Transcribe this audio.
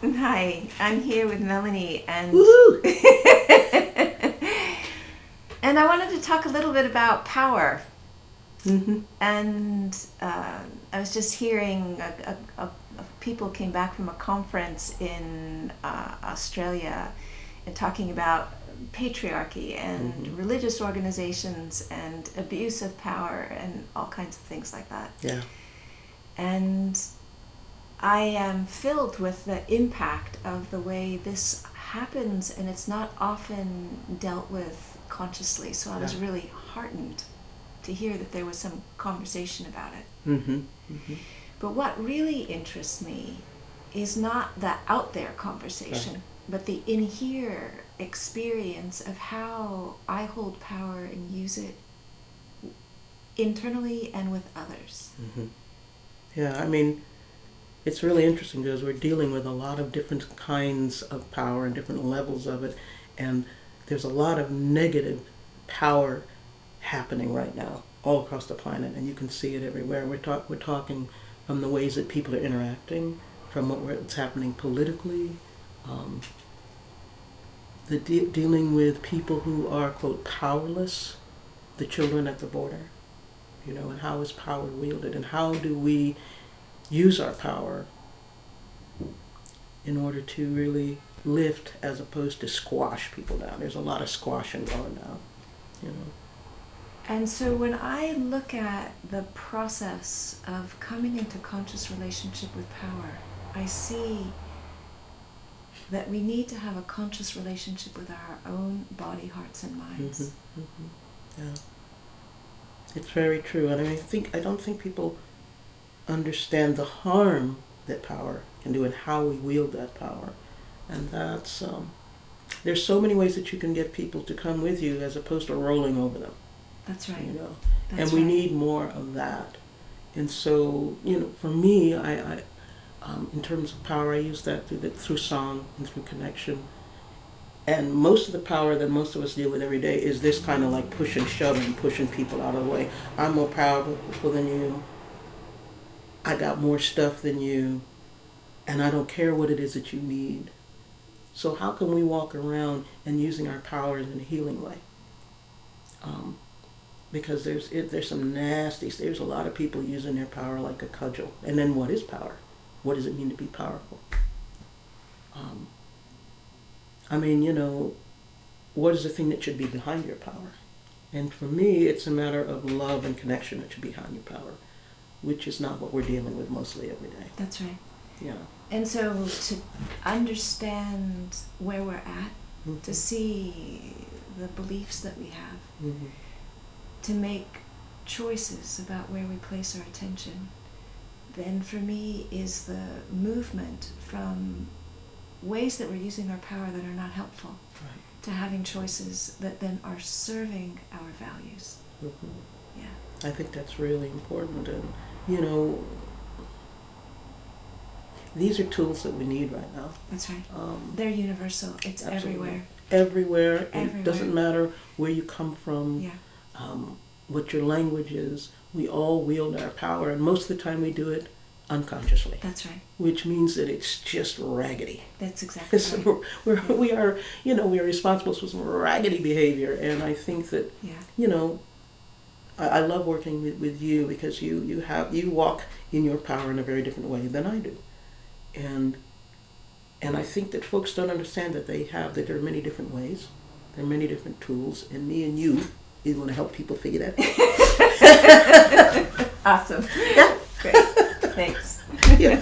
Hi, I'm here with Melanie, and Woohoo! and I wanted to talk a little bit about power. Mm-hmm. And I was just hearing people came back from a conference in Australia and talking about patriarchy and religious organizations and abuse of power and all kinds of things like that. Yeah. And I am filled with the impact of the way this happens, and it's not often dealt with consciously. So I was really heartened to hear that there was some conversation about it. Mm-hmm. Mm-hmm. But what really interests me is not the out there conversation, but the in here experience of how I hold power and use it internally and with others. Mm-hmm. Yeah, I mean, it's really interesting because we're dealing with a lot of different kinds of power and different levels of it, and there's a lot of negative power happening right now all across the planet, and you can see it everywhere. We're talking from the ways that people are interacting, from what's happening politically, dealing with people who are, quote, powerless, the children at the border, and how is power wielded, and how do we use our power in order to really lift as opposed to squash people down. There's a lot of squashing going on, And so when I look at the process of coming into conscious relationship with power, I see that we need to have a conscious relationship with our own body, hearts, and minds. Mm-hmm. Mm-hmm. Yeah. It's very true. And I don't think people understand the harm that power can do and how we wield that power. And that's, there's so many ways that you can get people to come with you as opposed to rolling over them. That's right. And we need more of that. And so, for me, I in terms of power, I use that through song and through connection. And most of the power that most of us deal with every day is this kind of like push and shove and pushing people out of the way. I'm more powerful than you. I got more stuff than you. And I don't care what it is that you need. So how can we walk around and using our powers in a healing way? Because there's some nasty, there's a lot of people using their power like a cudgel. And then what is power? What does it mean to be powerful? What is the thing that should be behind your power? And for me, it's a matter of love and connection that should be behind your power, which is not what we're dealing with mostly every day. That's right. Yeah. And so to understand where we're at, Mm-hmm. to see the beliefs that we have, Mm-hmm. to make choices about where we place our attention, then for me is the movement from ways that we're using our power that are not helpful, Right. to having choices that then are serving our values. Mm-hmm. Yeah. I think that's really important. And, these are tools that we need right now. That's right. They're universal. It's Absolutely. everywhere. Everywhere. It doesn't matter where you come from, Yeah. what your language is. We all wield our power, and most of the time we do it unconsciously. That's right. Which means that it's just raggedy. That's exactly right. So we are responsible for some raggedy behavior, and I think that, I love working with you because you walk in your power in a very different way than I do. And I think that folks don't understand that that there are many different ways, there are many different tools, and me and you want to help people figure that out. Awesome. Yeah. Great. Thanks. Yeah.